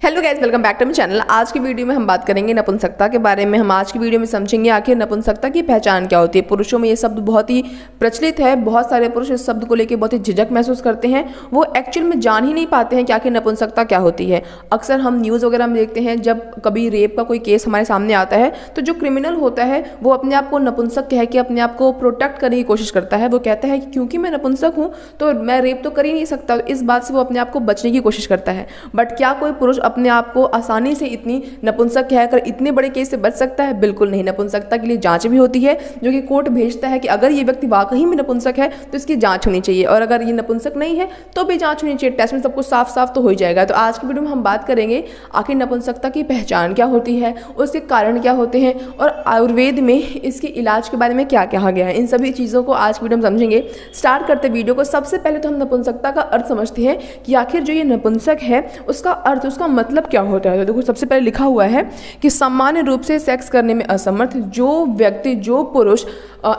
Hello guys, welcome back to my channel. आज की video में हम बात करेंगे नपुंसकता के बारे में। हम आज की वीडियो में समझेंगे आखिर नपुंसकता की पहचान क्या होती है। पुरुषों में ये शब्द बहुत ही प्रचलित है। बहुत सारे पुरुष इस शब्द को लेकर बहुत ही झिझक महसूस करते हैं। वो एक्चुअल में जान ही नहीं पाते हैं कि आखिर नपुंसकता क्या होती है। अक्सर हम न्यूज़ वगैरह में देखते हैं, जब कभी रेप का कोई केस हमारे सामने आता है तो जो क्रिमिनल होता है वो अपने आप को नपुंसक कह के अपने आप को प्रोटेक्ट करने की कोशिश करता है। वो कहता है कि क्योंकि मैं नपुंसक हूँ तो मैं रेप तो कर ही नहीं सकता, इस बात से वो अपने आप को बचने की कोशिश करता है। बट क्या कोई पुरुष अपने आप को आसानी से इतनी नपुंसक कहकर इतने बड़े केस से बच सकता है? बिल्कुल नहीं। नपुंसकता के लिए जांच भी होती है, जो कि कोर्ट भेजता है कि अगर ये व्यक्ति वाकई में नपुंसक है तो इसकी जांच होनी चाहिए, और अगर ये नपुंसक नहीं है तो भी जांच होनी चाहिए। टेस्ट में सब कुछ साफ साफ तो हो ही जाएगा। तो आज की वीडियो में हम बात करेंगे आखिर नपुंसकता की पहचान क्या होती है, उसके कारण क्या होते हैं, और आयुर्वेद में इसके इलाज के बारे में क्या कहा गया है। इन सभी चीज़ों को आज की वीडियो में समझेंगे। स्टार्ट करते वीडियो को। सबसे पहले तो हम नपुंसकता का अर्थ समझते हैं कि आखिर जो ये नपुंसक है उसका अर्थ, उसका मतलब क्या होता है। तो देखो, सबसे पहले लिखा हुआ है कि सामान्य रूप से सेक्स करने में असमर्थ, जो व्यक्ति, जो पुरुष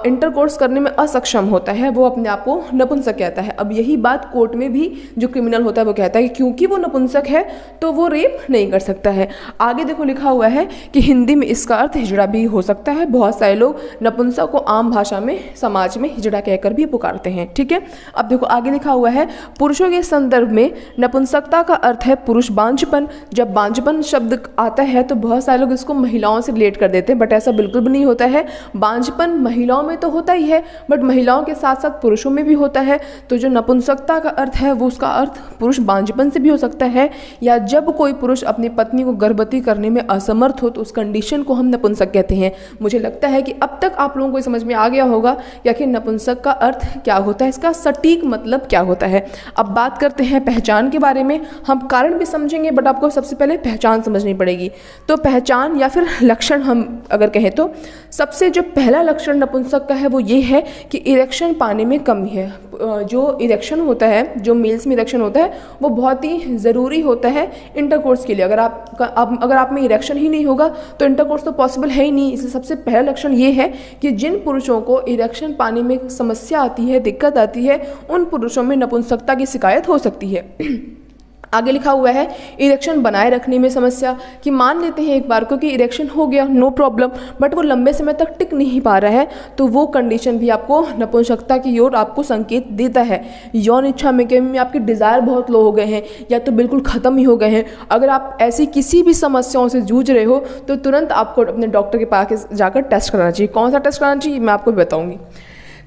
इंटरकोर्स करने में असक्षम होता है वो अपने आप को नपुंसक कहता है। अब यही बात कोर्ट में भी जो क्रिमिनल होता है वो कहता है कि क्योंकि वो नपुंसक है तो वो रेप नहीं कर सकता है। आगे देखो लिखा हुआ है कि हिंदी में इसका अर्थ हिजड़ा भी हो सकता है। बहुत सारे लोग नपुंसक को आम भाषा में समाज में हिजड़ा कहकर भी पुकारते हैं। ठीक है, अब देखो आगे लिखा हुआ है पुरुषों के संदर्भ में नपुंसकता का अर्थ है पुरुष बांझपन। जब बांझपन शब्द आता है तो बहुत सारे लोग इसको महिलाओं से रिलेट कर देते हैं, बट ऐसा बिल्कुल भी नहीं होता है। बांझपन महिलाओं में तो होता ही है, बट महिलाओं के साथ साथ पुरुषों में भी होता है। तो जो नपुंसकता का अर्थ है वो उसका अर्थ पुरुष बांझपन से भी हो सकता है, या जब कोई पुरुष अपनी पत्नी को गर्भवती करने में असमर्थ हो तो उस कंडीशन को हम नपुंसक कहते हैं। मुझे लगता है कि अब तक आप लोगों को समझ में आ गया होगा कि आखिर नपुंसक का अर्थ क्या होता है, इसका सटीक मतलब क्या होता है। अब बात करते हैं पहचान के बारे में। हम कारण भी समझेंगे, बट आपको सबसे पहले पहचान समझनी पड़ेगी। तो पहचान या फिर लक्षण हम अगर कहें तो सबसे जो पहला लक्षण नपुंसक का है वो ये है कि इरेक्शन पाने में कमी है। जो इरेक्शन होता है, जो मेल्स में इरेक्शन होता है वो बहुत ही ज़रूरी होता है इंटरकोर्स के लिए। अगर आप में इरेक्शन ही नहीं होगा तो इंटरकोर्स तो पॉसिबल है ही नहीं। इसलिए सबसे पहला लक्षण ये है कि जिन पुरुषों को इरेक्शन पाने में समस्या आती है, दिक्कत आती है, उन पुरुषों में नपुंसकता की शिकायत हो सकती है। आगे लिखा हुआ है इरेक्शन बनाए रखने में समस्या, कि मान लेते हैं एक बार को कि इरेक्शन हो गया, नो प्रॉब्लम, बट वो लंबे समय तक टिक नहीं पा रहा है, तो वो कंडीशन भी आपको नपुंसकता की ओर आपको संकेत देता है। यौन इच्छा में आपके डिज़ायर बहुत लो हो गए हैं या तो बिल्कुल ख़त्म ही हो गए हैं। अगर आप ऐसी किसी भी समस्याओं से जूझ रहे हो तो तुरंत आपको अपने डॉक्टर के पास जाकर टेस्ट कराना चाहिए। कौन सा टेस्ट कराना चाहिए मैं आपको बताऊँगी।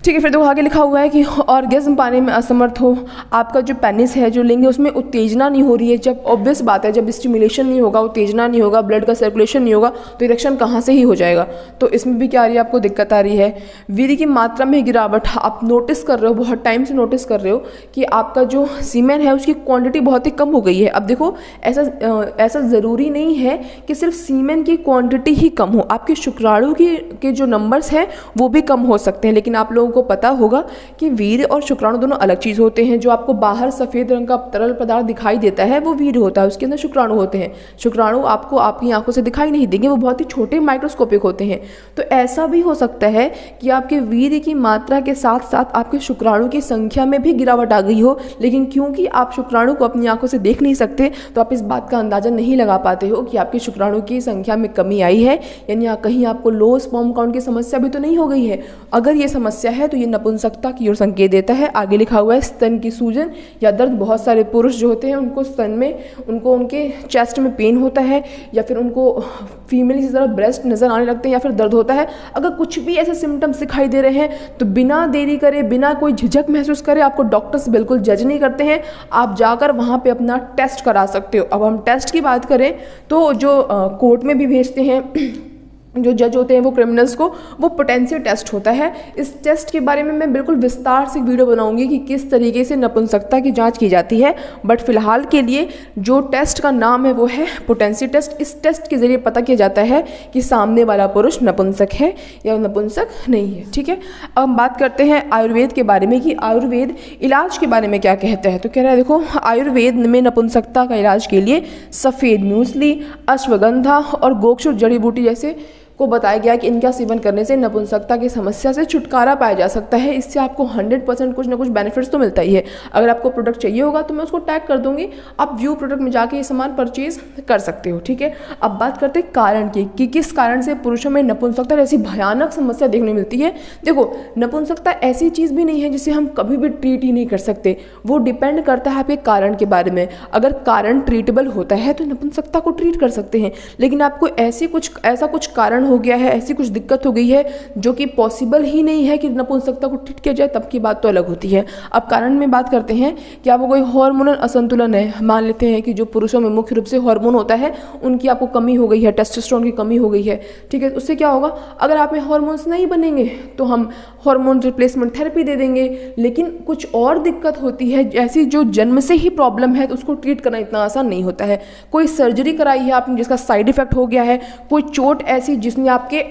ठीक है, फिर देखो आगे लिखा हुआ है कि ऑर्गेज्म पाने में असमर्थ हो। आपका जो पेनिस है, जो लिंग है, उसमें उत्तेजना नहीं हो रही है। जब ऑब्वियस बात है, जब स्टिमुलेशन नहीं होगा, उत्तेजना नहीं होगा, ब्लड का सर्कुलेशन नहीं होगा तो इरेक्शन कहाँ से ही हो जाएगा। तो इसमें भी क्या आ रही है, आपको दिक्कत आ रही है। वीर्य की मात्रा में गिरावट, आप नोटिस कर रहे हो, बहुत टाइम से नोटिस कर रहे हो कि आपका जो सीमेन है उसकी क्वांटिटी बहुत ही कम हो गई है। अब देखो ऐसा ज़रूरी नहीं है कि सिर्फ सीमेन की क्वांटिटी ही कम हो, आपके शुक्राणु के जो नंबर्स हैं वो भी कम हो सकते हैं। लेकिन आप लोगों को पता होगा कि वीर्य और शुक्राणु दोनों अलग चीज होते हैं। जो आपको बाहर सफेद रंग का तरल पदार्थ दिखाई देता है वो वीर्य होता है, उसके अंदर शुक्राणु होते हैं। शुक्राणु आपको आपकी आंखों से दिखाई नहीं देंगे, वो बहुत ही छोटे माइक्रोस्कोपिक होते हैं। तो ऐसा भी हो सकता है कि आपके वीर्य की मात्रा के साथ साथ आपके शुक्राणु की संख्या में भी गिरावट आ गई हो, लेकिन क्योंकि आप शुक्राणु को अपनी आंखों से देख नहीं सकते तो आप इस बात का अंदाजा नहीं लगा पाते हो कि आपके शुक्राणु की संख्या में कमी आई है, यानी कहीं आपको लो स्पर्म काउंट की समस्या भी तो नहीं हो गई है। अगर ये समस्या है तो ये नपुंसकता की ओर संकेत देता है। आगे लिखा हुआ है स्तन की सूजन या दर्द। बहुत सारे पुरुष जो होते हैं उनको स्तन में, उनको उनके चेस्ट में पेन होता है, या फिर उनको फीमेल की तरह ब्रेस्ट नजर आने लगते हैं, या फिर दर्द होता है। अगर कुछ भी ऐसे सिम्टम्स दिखाई दे रहे हैं तो बिना देरी करे, बिना कोई झिझक महसूस करे, आपको डॉक्टर्स बिल्कुल जज नहीं करते हैं, आप जाकर वहाँ पे अपना टेस्ट करा सकते हो। अब हम टेस्ट की बात करें तो जो कोर्ट में भी भेजते हैं जो जज होते हैं वो क्रिमिनल्स को, वो पोटेंशियल टेस्ट होता है। इस टेस्ट के बारे में मैं बिल्कुल विस्तार से वीडियो बनाऊंगी कि किस तरीके से नपुंसकता की जांच की जाती है, बट फिलहाल के लिए जो टेस्ट का नाम है वो है पोटेंशियल टेस्ट। इस टेस्ट के जरिए पता किया जाता है कि सामने वाला पुरुष नपुंसक है या नपुंसक नहीं है। ठीक है, अब हम बात करते हैं आयुर्वेद के बारे में कि आयुर्वेद इलाज के बारे में क्या कहता है। तो कह रहा है देखो, आयुर्वेद में नपुंसकता का इलाज के लिए सफ़ेद मूसली, अश्वगंधा और गोक्षुर जड़ी बूटी जैसे को बताया गया कि इनका सेवन करने से नपुंसकता की समस्या से छुटकारा पाया जा सकता है। इससे आपको 100% कुछ ना कुछ बेनिफिट्स तो मिलता ही है। अगर आपको प्रोडक्ट चाहिए होगा तो मैं उसको टैग कर दूंगी, आप व्यू प्रोडक्ट में जाके ये सामान परचेज कर सकते हो, ठीक है। अब बात करते हैं कारण की कि किस कारण से पुरुषों में नपुंसकता जैसी भयानक समस्या देखने मिलती है। देखो, नपुंसकता ऐसी चीज़ भी नहीं है जिसे हम कभी भी ट्रीट ही नहीं कर सकते, वो डिपेंड करता है आपके कारण के बारे में। अगर कारण ट्रीटेबल होता है तो नपुंसकता को ट्रीट कर सकते हैं, लेकिन आपको ऐसा कुछ कारण हो गया है, ऐसी कुछ दिक्कत हो गई है जो कि पॉसिबल ही नहीं है कि नपुंसकता को ट्रीट किया जाए, तब की बात तो अलग होती है। अब कारण में बात करते हैं कि आपको कोई हार्मोनल असंतुलन है। मान लेते हैं कि जो पुरुषों में मुख्य रूप से हार्मोन होता है उनकी आपको कमी हो गई है, टेस्टोस्टेरोन की कमी हो गई है, ठीक है। उससे क्या होगा, अगर आप में हार्मोन्स नहीं बनेंगे तो हम हार्मोन रिप्लेसमेंट थेरेपी दे देंगे। लेकिन कुछ और दिक्कत होती है, ऐसी जो जन्म से ही प्रॉब्लम है तो उसको ट्रीट करना इतना आसान नहीं होता है। कोई सर्जरी कराई है आपने जिसका साइड इफेक्ट हो गया है, कोई चोट ऐसी जिसने आपके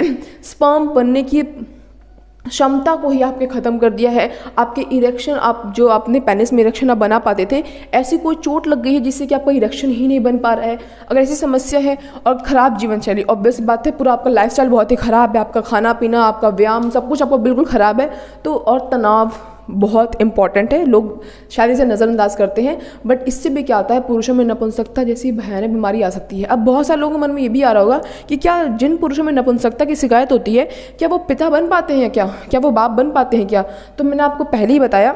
स्पर्म बनने की क्षमता को ही आपके ख़त्म कर दिया है, आपके इरेक्शन, आप जो अपने पेनिस में इरेक्शन आप बना पाते थे, ऐसी कोई चोट लग गई है जिससे कि आपका इरेक्शन ही नहीं बन पा रहा है, अगर ऐसी समस्या है, और ख़राब जीवन शैली, ऑब्वियस बात है पूरा आपका लाइफस्टाइल बहुत ही ख़राब है, आपका खाना पीना, आपका व्यायाम, सब कुछ आपका बिल्कुल ख़राब है, तो और तनाव बहुत इंपॉर्टेंट है। लोग शायद इसे नज़रअंदाज करते हैं, बट इससे भी क्या होता है, पुरुषों में नपुंसकता जैसी भयानक बीमारी आ सकती है। अब बहुत सारे लोगों के मन में ये भी आ रहा होगा कि क्या जिन पुरुषों में नपुंसकता की शिकायत होती है क्या वो पिता बन पाते हैं, क्या वो बाप बन पाते हैं क्या? तो मैंने आपको पहले ही बताया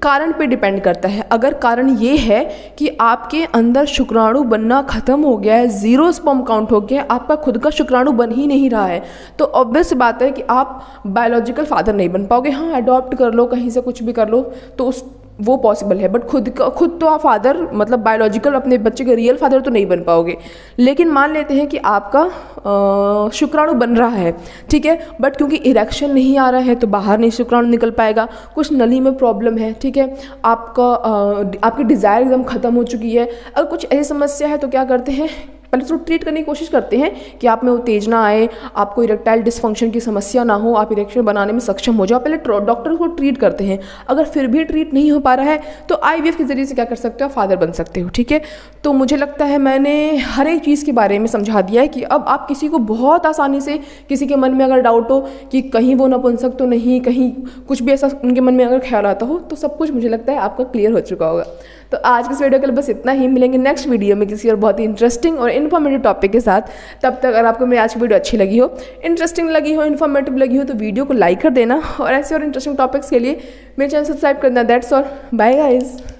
कारण पे डिपेंड करता है। अगर कारण ये है कि आपके अंदर शुक्राणु बनना खत्म हो गया है, 0 स्पर्म काउंट हो गया है, आपका खुद का शुक्राणु बन ही नहीं रहा है, तो ऑब्वियस बात है कि आप बायोलॉजिकल फादर नहीं बन पाओगे। हाँ, अडॉप्ट कर लो, कहीं से कुछ भी कर लो तो वो पॉसिबल है, बट खुद तो आप फादर, मतलब बायोलॉजिकल अपने बच्चे के रियल फादर तो नहीं बन पाओगे। लेकिन मान लेते हैं कि आपका शुक्राणु बन रहा है, ठीक है, बट क्योंकि इरेक्शन नहीं आ रहा है तो बाहर नहीं शुक्राणु निकल पाएगा, कुछ नली में प्रॉब्लम है, ठीक है, आपकी डिज़ायर एकदम ख़त्म हो चुकी है, अगर कुछ ऐसी समस्या है तो क्या करते हैं, पहले तो ट्रीट करने की कोशिश करते हैं कि आप में उत्तेजना आए, आपको इरेक्टाइल डिसफंक्शन की समस्या ना हो, आप इरेक्शन बनाने में सक्षम हो जाओ, पहले डॉक्टर को ट्रीट करते हैं। अगर फिर भी ट्रीट नहीं हो पा रहा है तो IVF के जरिए से क्या कर सकते हो, फादर बन सकते हो, ठीक है। तो मुझे लगता है मैंने हर एक चीज़ के बारे में समझा दिया है कि अब आप किसी को बहुत आसानी से, किसी के मन में अगर डाउट हो कि कहीं वो नपुंसक तो नहीं, कहीं कुछ भी ऐसा उनके मन में अगर ख्याल आता हो, तो सब कुछ मुझे लगता है आपका क्लियर हो चुका होगा। तो आज के इस वीडियो के लिए बस इतना ही, मिलेंगे नेक्स्ट वीडियो में किसी और बहुत ही इंटरेस्टिंग और इन्फॉर्मेटिव टॉपिक के साथ। तब तक अगर आपको मेरी आज की वीडियो अच्छी लगी हो, इंटरेस्टिंग लगी हो, इन्फॉर्मेटिव लगी हो तो वीडियो को लाइक कर देना, और ऐसे और इंटरेस्टिंग टॉपिक्स के लिए मेरे चैनल सब्सक्राइब करना। That's all, bye guys.